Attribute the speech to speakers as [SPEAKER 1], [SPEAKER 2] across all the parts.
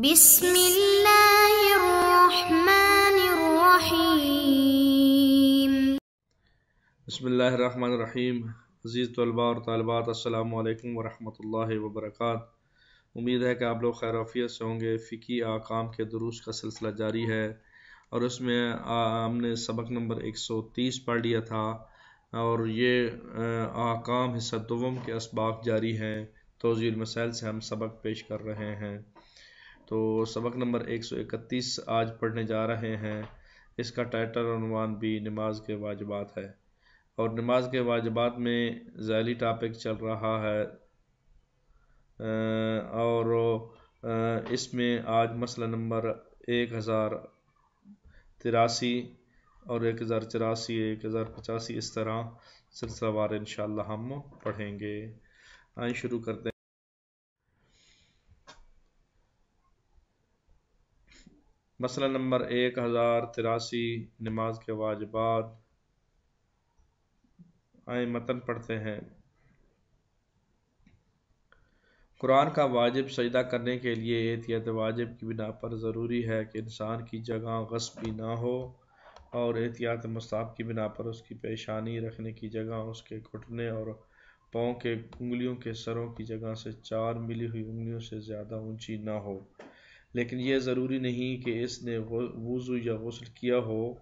[SPEAKER 1] بسم اللہ الرحمن الرحیم۔
[SPEAKER 2] بسم اللہ الرحمن الرحیم۔ عزیز طلباء اور طالبات، السلام علیکم ورحمۃ اللہ وبرکاتہ۔ امید ہے کہ آپ لوگ خیر وعافیت سے ہوں گے۔ فقہی احکام کے دروس کا سلسلہ جاری ہے اور اس میں ہم نے سبق نمبر 130 پڑھ لیا تھا، اور یہ احکام حصہ دوم کے اسباق جاری ہیں۔ توضیح المسائل سے ہم سبق پیش کر رہے ہیں، تو سبق نمبر 131 آج پڑھنے جا رہے ہیں۔ اس کا ٹائٹل اور عنوان بھی نماز کے واجبات ہے، اور نماز کے واجبات میں ذیلی ٹاپک چل رہا ہے، اور اس میں آج مسئلہ نمبر 1083 اور 1084 1085 اس طرح سلسلہ وار انشاءاللہ ہم پڑھیں گے۔ آئیں شروع کرتے ہیں۔ مسئلہ نمبر 1083 نماز کے واجبات۔ آئیں متن پڑھتے ہیں۔ قرآن کا واجب سجدہ کرنے کے لیے احتیاط واجب کی بنا پر ضروری ہے کہ انسان کی جگہ غصبی نہ ہو، اور احتیاط مستحب کی بنا پر اس کی پیشانی رکھنے کی جگہ اس کے گھٹنے اور پاؤں کے انگلیوں کے سروں کی جگہ سے 4 ملی ہوئی انگلیوں سے زیادہ اونچی نہ ہو، لیکن یہ ضروری نہیں کہ اس نے وضو یا غسل کیا ہو،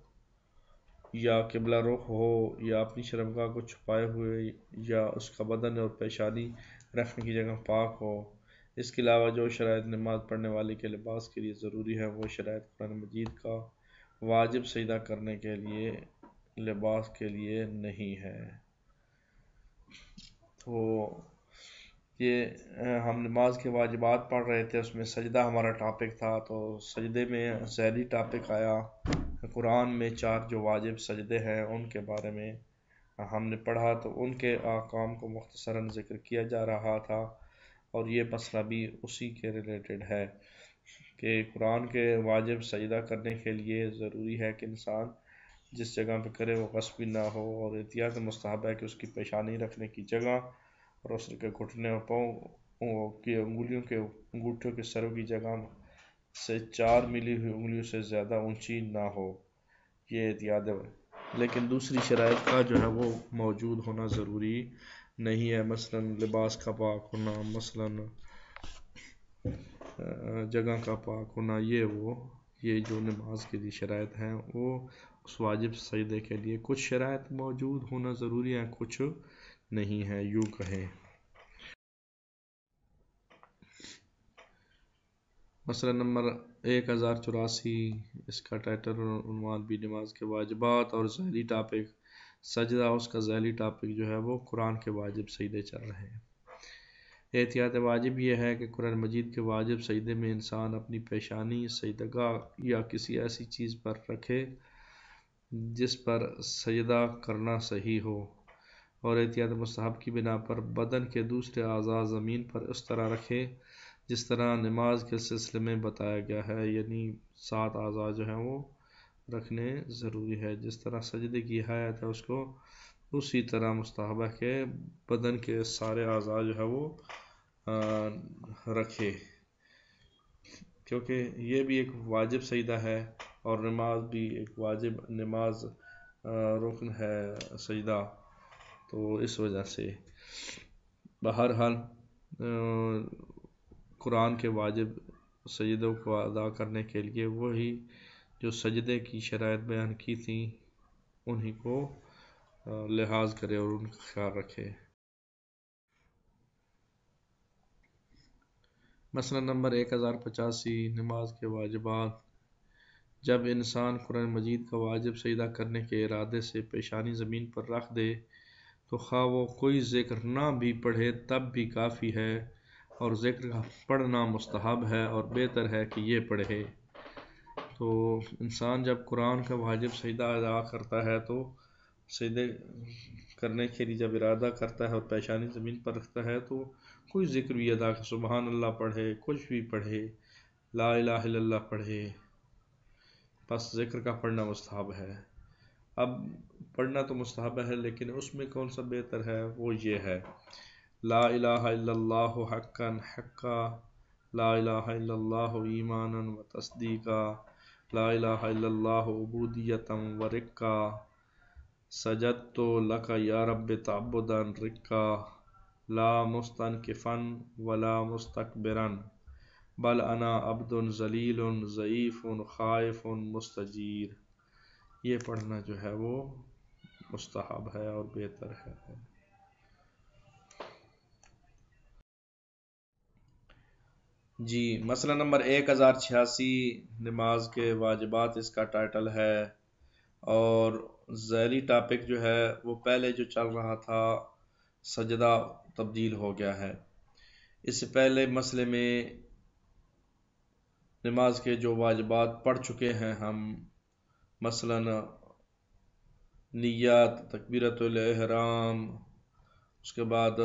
[SPEAKER 2] یا قبلہ رخ ہو، یا اپنی شرمگاہ کو چھپائے ہوئے، یا اس کا بدن اور پیشانی رکھنے کی جگہ پاک ہو۔ اس کے علاوہ جو شرائط نماز پڑھنے والے کے لباس کے لیے ضروری ہے، وہ شرائط قرآن مجید کا واجب سجدہ کرنے کے لیے لباس کے لیے نہیں ہے۔ تو یہ ہم نماز کے واجبات پڑھ رہے تھے، اس میں سجدہ ہمارا ٹاپک تھا، تو سجدے میں ذیلی ٹاپک آیا۔ قرآن میں 4 جو واجب سجدے ہیں ان کے بارے میں ہم نے پڑھا، تو ان کے احکام کو مختصراً ذکر کیا جا رہا تھا، اور یہ مسئلہ بھی اسی کے ریلیٹڈ ہے کہ قرآن کے واجب سجدہ کرنے کے لیے ضروری ہے کہ انسان جس جگہ پہ کرے وہ غصبی نہ ہو، اور احتیاط مستحب ہے کہ اس کی پیشانی رکھنے کی جگہ اور اس کے گھٹنے اور پاؤں کی انگلیوں کے انگوٹھوں کے سروں کی جگہ سے 4 ملی ہوئی انگلیوں سے زیادہ اونچی نہ ہو، یہ احتیاط ہے۔ لیکن دوسری شرائط کا جو ہے وہ موجود ہونا ضروری نہیں ہے، مثلا لباس کا پاک ہونا، مثلا جگہ کا پاک ہونا، یہ جو نماز کے لیے شرائط ہیں وہ اس واجب سجدے کے لیے کچھ شرائط موجود ہونا ضروری ہے، کچھ نہیں ہے، یوں کہیں۔ مسئلہ نمبر 1084 اس کا ٹائٹل اور عنوان بھی نماز کے واجبات، اور ذیلی ٹاپک سجدہ، اس کا ذیلی ٹاپک جو ہے وہ قرآن کے واجب سجدے چل رہے ہیں۔ احتیاط واجب یہ ہے کہ قرآن مجید کے واجب سجدے میں انسان اپنی پیشانی سجدگاہ یا کسی ایسی چیز پر رکھے جس پر سجدہ کرنا صحیح ہو، اور احتیاط مستحب کی بنا پر بدن کے دوسرے اعضاء زمین پر اس طرح رکھے جس طرح نماز کے سلسلے میں بتایا گیا ہے، یعنی 7 اعضاء جو ہیں وہ رکھنے ضروری ہے۔ جس طرح سجدے کی حیت ہے اس کو اسی طرح مستحب ہے کہ بدن کے سارے اعضاء جو ہے وہ رکھے، کیونکہ یہ بھی ایک واجب سجدہ ہے، اور نماز بھی ایک واجب نماز رکن ہے سجدہ، تو اس وجہ سے بہرحال قرآن کے واجب سجدوں کو ادا کرنے کے لیے وہی جو سجدے کی شرائط بیان کی تھیں انہی کو لحاظ کرے اور ان کا خیال رکھے۔ مسئلہ نمبر 1085 نماز کے واجبات۔ جب انسان قرآن مجید کا واجب سجدہ کرنے کے ارادے سے پیشانی زمین پر رکھ دے تو خواہ وہ کوئی ذکر نہ بھی پڑھے تب بھی کافی ہے، اور ذکر کا پڑھنا مستحب ہے اور بہتر ہے کہ یہ پڑھے۔ تو انسان جب قرآن کا واجب سجدہ ادا کرتا ہے تو سجدے کرنے کے لیے جب ارادہ کرتا ہے اور پیشانی زمین پر رکھتا ہے تو کوئی ذکر بھی ادا کرے، سبحان اللہ پڑھے، کچھ بھی پڑھے، لا الہ الا اللہ پڑھے، بس ذکر کا پڑھنا مستحب ہے۔ اب پڑھنا تو مستحب ہے، لیکن اس میں کون سا بہتر ہے وہ یہ ہے: لا الہ الا اللہ حقا حقا، لا الہ الا اللہ ایمانا و تصدیقا، لا الہ الا اللہ عبودیتا و رقا، سجدت لک یا رب تعبدا رقا، لا مستنکفا ولا مستکبرا، بل انا عبد ذلیل ضعیف خائف مستجیر۔ یہ پڑھنا جو ہے وہ مستحب ہے اور بہتر ہے۔ جی مسئلہ نمبر 1086 نماز کے واجبات اس کا ٹائٹل ہے، اور ذیلی ٹاپک جو ہے وہ پہلے جو چل رہا تھا سجدہ تبدیل ہو گیا ہے۔ اس سے پہلے مسئلے میں نماز کے جو واجبات پڑھ چکے ہیں ہم، مثلا نیت، تکبیرۃ الاحرام، اس کے بعد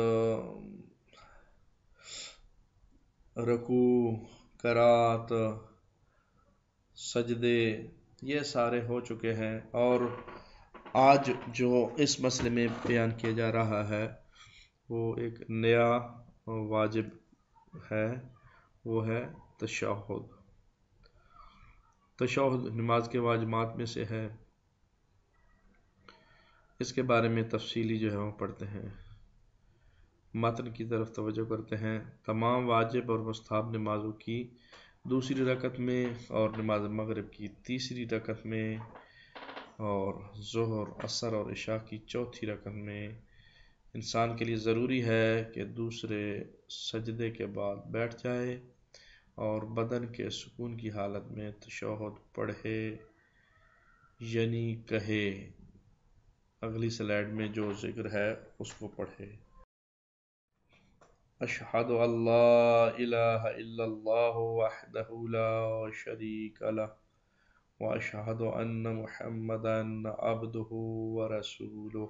[SPEAKER 2] رکوع، قرات، سجدے، یہ سارے ہو چکے ہیں، اور آج جو اس مسئلے میں بیان کیا جا رہا ہے وہ ایک نیا واجب ہے، وہ ہے تشہد۔ تشہد نماز کے واجبات میں سے ہے، اس کے بارے میں تفصیلی جو ہے وہ پڑھتے ہیں۔ متن کی طرف توجہ کرتے ہیں۔ تمام واجب اور مستحب نمازوں کی دوسری رکعت میں، اور نماز مغرب کی تیسری رکعت میں، اور ظہر، عصر اور عشاء کی چوتھی رکعت میں انسان کے لیے ضروری ہے کہ دوسرے سجدے کے بعد بیٹھ جائے اور بدن کے سکون کی حالت میں تشہد پڑھے، یعنی کہے، اگلی سلائیڈ میں جو ذکر ہے اس کو پڑھے۔ اشہد ان لا الہ الا اللہ وحدہ لا شریک لہ واشہد ان محمدا عبدہ ورسولہ،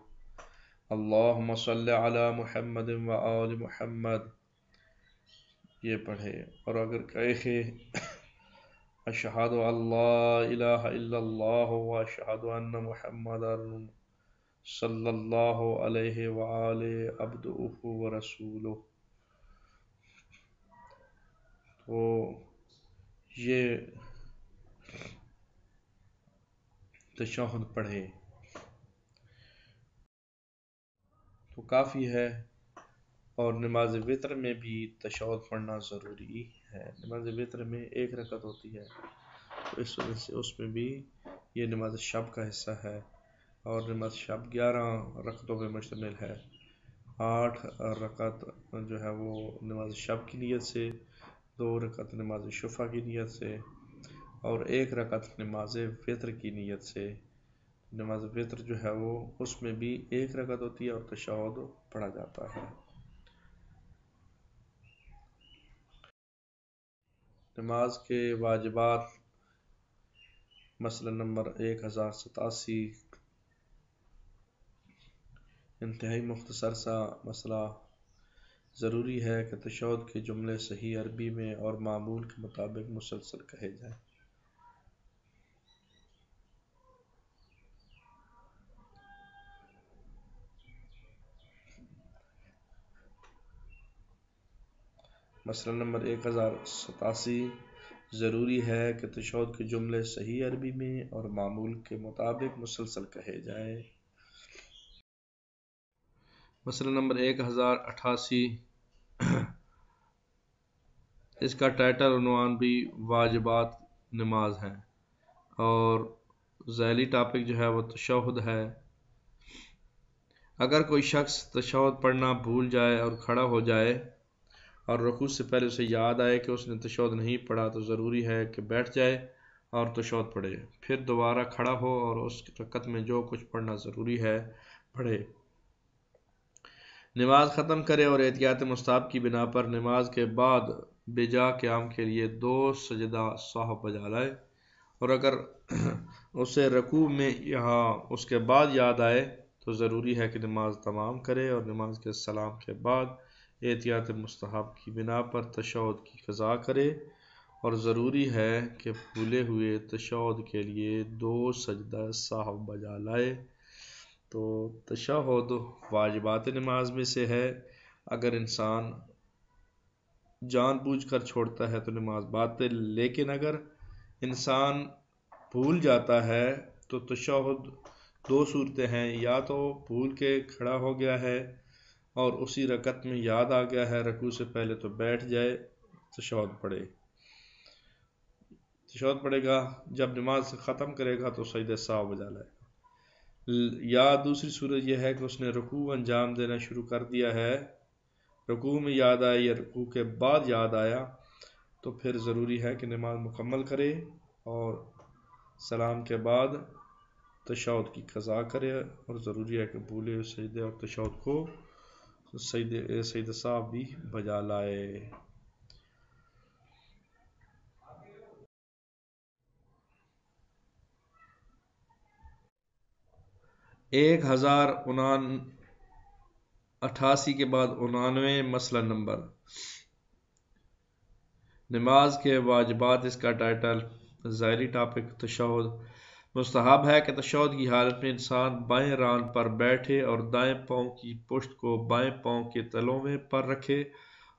[SPEAKER 2] اللہم صلی علی محمد وآل محمد، یہ پڑھے۔ اور اگر کہے اشہد ان لا الہ الا اللہ واشہد ان محمدا صلی اللہ علیہ وآلہ عبدہ ورسولہ، تو یہ تشہد پڑھے تو کافی ہے۔ اور نماز وتر میں بھی تشہد پڑھنا ضروری ہے۔ نماز وتر میں ایک رکعت ہوتی ہے، تو اس وجہ سے اس میں بھی یہ نماز شب کا حصہ ہے، اور نماز شب 11 رکعتوں پہ مشتمل ہے۔ 8 رکعت جو ہے وہ نماز شب کی نیت سے، 2 رکعت نماز شفع کی نیت سے، اور 1 رکعت نماز وتر کی نیت سے۔ نماز وتر جو ہے وہ اس میں بھی 1 رکعت ہوتی ہے اور تشہد پڑھا جاتا ہے۔ نماز کے واجبات مسئلہ نمبر 1087، انتہائی مختصر سا مسئلہ۔ ضروری ہے کہ تشہد کے جملے صحیح عربی میں اور معمول کے مطابق مسلسل کہے جائیں۔ مسئلہ نمبر 1087، ضروری ہے کہ تشہد کے جملے صحیح عربی میں اور معمول کے مطابق مسلسل کہے جائیں۔ مسئلہ نمبر 1088، اس کا ٹائٹل عنوان بھی واجبات نماز ہے، اور ذیلی ٹاپک جو ہے وہ تشہد ہے۔ اگر کوئی شخص تشہد پڑھنا بھول جائے اور کھڑا ہو جائے اور رکوع سے پہلے اسے یاد آئے کہ اس نے تشہد نہیں پڑھا، تو ضروری ہے کہ بیٹھ جائے اور تشہد پڑھے، پھر دوبارہ کھڑا ہو اور اس رکعت میں جو کچھ پڑھنا ضروری ہے پڑھے، نماز ختم کرے، اور احتیاط مستحب کی بنا پر نماز کے بعد بجا قیام کے لیے 2 سجدہ سہو بجا لائے، اور اگر اسے رکوع میں یہاں اس کے بعد یاد آئے تو ضروری ہے کہ نماز تمام کرے، اور نماز کے سلام کے بعد احتیاط مستحب کی بنا پر تشہد کی قضا کرے، اور ضروری ہے کہ بھولے ہوئے تشہد کے لیے 2 سجدہ سہو بجا لائے۔ تو تشہد واجبات نماز میں سے ہے۔ اگر انسان جان بوجھ کر چھوڑتا ہے تو نماز باطل، لیکن اگر انسان بھول جاتا ہے تو تشہد دو صورتیں ہیں، یا تو بھول کے کھڑا ہو گیا ہے اور اسی رکعت میں یاد آ گیا ہے رکوع سے پہلے تو بیٹھ جائے، تشہد پڑھے گا، جب نماز ختم کرے گا تو سجدہ سہو بجا لائے گا، یا دوسری صورت یہ ہے کہ اس نے رکوع انجام دینا شروع کر دیا ہے، رکوع میں یاد آیا یا رکوع کے بعد یاد آیا تو پھر ضروری ہے کہ نماز مکمل کرے اور سلام کے بعد تشہد کی قضا کرے، اور ضروری ہے کہ بھولے ہوئے سجدے اور تشہد کو سجدہ سہو بھی بجا لائے۔ 1088 کے بعد 99 مسئلہ نمبر نماز کے واجبات، اس کا ٹائٹل ظاہری ٹاپک تشہد۔ مستحب ہے کہ تشہد کی حالت میں انسان بائیں ران پر بیٹھے اور دائیں پاؤں کی پشت کو بائیں پاؤں کے تلوں میں پر رکھے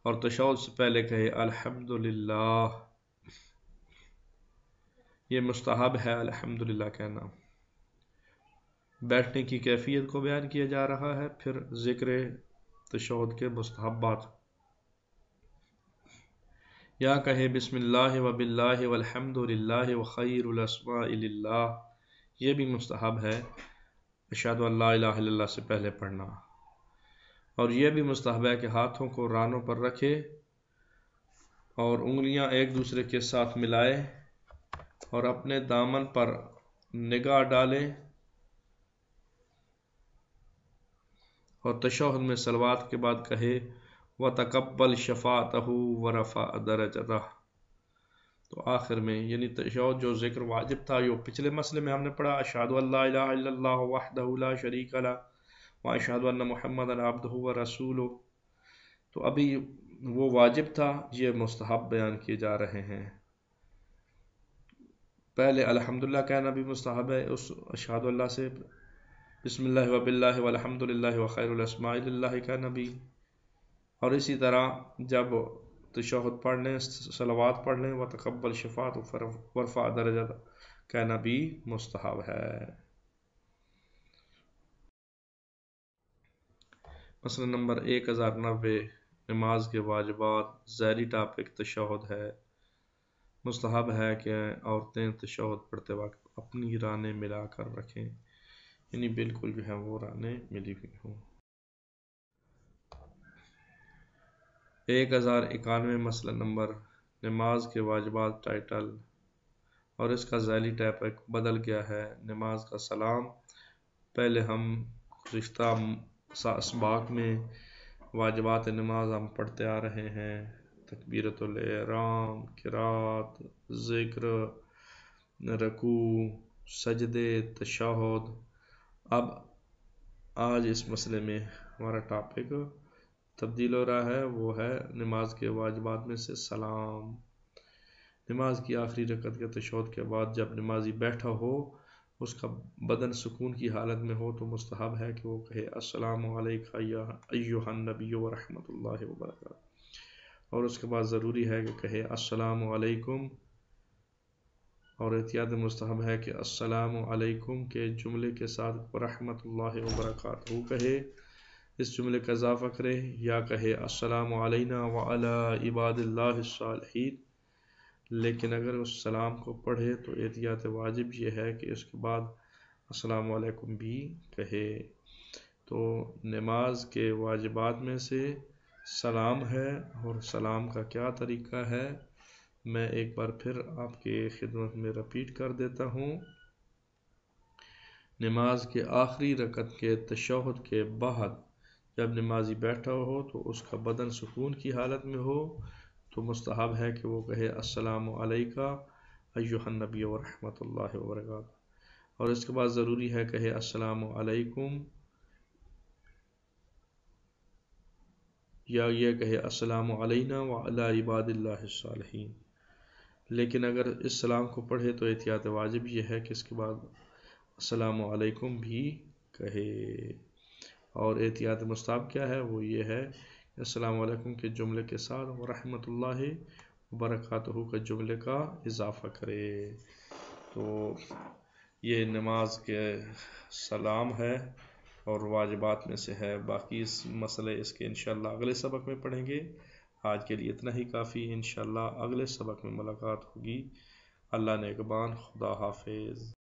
[SPEAKER 2] اور تشہد سے پہلے کہے الحمدللہ۔ یہ مستحب ہے الحمدللہ کہنا۔ بیٹھنے کی کیفیت کو بیان کیا جا رہا ہے، پھر ذکر تشہد کے مستحبات۔ یا کہے بسم اللہ و باللہ والحمد للہ وخیر الاسماء للہ، یہ بھی مستحب ہے اشہد ان لا الہ الا اللہ سے پہلے پڑھنا۔ اور یہ بھی مستحب ہے کہ ہاتھوں کو رانوں پر رکھے اور انگلیاں ایک دوسرے کے ساتھ ملائے اور اپنے دامن پر نگاہ ڈالے اور تشہد میں صلوات کے بعد کہے وَتَقَبَّلْ شَفَاعَتَهُ وَرَفَعَ دَرَجَتَهُ۔ تو آخر میں یعنی تشہد جو ذکر واجب تھا، جو پچھلے مسئلے میں ہم نے پڑھا اشہد ان لا الہ الا اللہ وحدہ لا شریک لہ واشہد ان محمدا عبدہ ورسولہ، تو ابھی وہ واجب تھا، یہ مستحب بیان کیے جا رہے ہیں۔ پہلے الحمدللہ کہنا بھی مستحب ہے اس اشہد اللہ سے، بسم اللہ و باللہ والحمد للہ وخیر الاسماء للہ کہنا بھی، اور اسی طرح جب تشہد پڑھ لیں، صلوات پڑھ لیں وتقبل شفاعت ورفع درجت کہنا بھی مستحب ہے۔ مسئلہ نمبر 1090 نماز کے واجبات، ظاہری ٹاپک تشہد ہے۔ مستحب ہے کہ عورتیں تشہد پڑھتے وقت اپنی رانیں ملا کر رکھیں، یعنی بالکل جو ہے وہ رانیں ملی ہوئی ہوں۔ 1091 مسئلہ نمبر نماز کے واجبات، ٹائٹل اور اس کا ذیلی ٹاپک بدل گیا ہے۔ نماز کا سلام، پہلے ہم گزشتہ اسباق میں واجبات نماز ہم پڑھتے آ رہے ہیں، تکبیرۃ الاحرام، قرات، ذکر، رکوع، سجدے، تشہد۔ اب آج اس مسئلے میں ہمارا ٹاپک تبدیل ہو رہا ہے، وہ ہے نماز کے واجبات میں سے سلام۔ نماز کی آخری رکعت کے تشہد کے بعد جب نمازی بیٹھا ہو، اس کا بدن سکون کی حالت میں ہو تو مستحب ہے کہ وہ کہے السلام علیک ایھا النبی ورحمۃ اللہ وبرکاتہ، اور اس کے بعد ضروری ہے کہ کہے السلام علیکم، اور احتیاط مستحب ہے کہ السلام علیکم کے جملے کے ساتھ ورحمۃ اللہ وبرکاتہ کہے، اس جملے کا اضافہ کرے، یا کہے السلام علینا وعلی عباد اللہ الصالحین، لیکن اگر اس سلام کو پڑھے تو احتیاط واجب یہ ہے کہ اس کے بعد السلام علیکم بھی کہے۔ تو نماز کے واجبات میں سے سلام ہے، اور سلام کا کیا طریقہ ہے میں ایک بار پھر آپ کی خدمت میں رپیٹ کر دیتا ہوں۔ نماز کے آخری رکعت کے تشہد کے بعد جب نمازی بیٹھا ہو تو اس کا بدن سکون کی حالت میں ہو تو مستحب ہے کہ وہ کہے السلام علیکہ ایھا النبی ورحمۃ اللہ وبرکاتہ، اور اس کے بعد ضروری ہے کہے السلام علیکم، یا یہ کہے السلام علینا وعلی عباد اللہ الصالحین، لیکن اگر اس سلام کو پڑھے تو احتیاط واجب یہ ہے کہ اس کے بعد السلام علیکم بھی کہے۔ اور احتیاط مستحب کیا ہے، وہ یہ ہے السلام علیکم کے جملے کے ساتھ ورحمۃ اللہ وبرکاتہ کا جملے کا اضافہ کرے. تو یہ نماز کے سلام ہے اور واجبات میں سے ہے. باقی مسئلے اس کے انشاءاللہ اگلے سبق میں پڑھیں گے. آج کے لیے اتنا ہی کافی. انشاءاللہ اگلے سبق میں ملاقات ہوگی. اللہ نگہبان. خدا حافظ.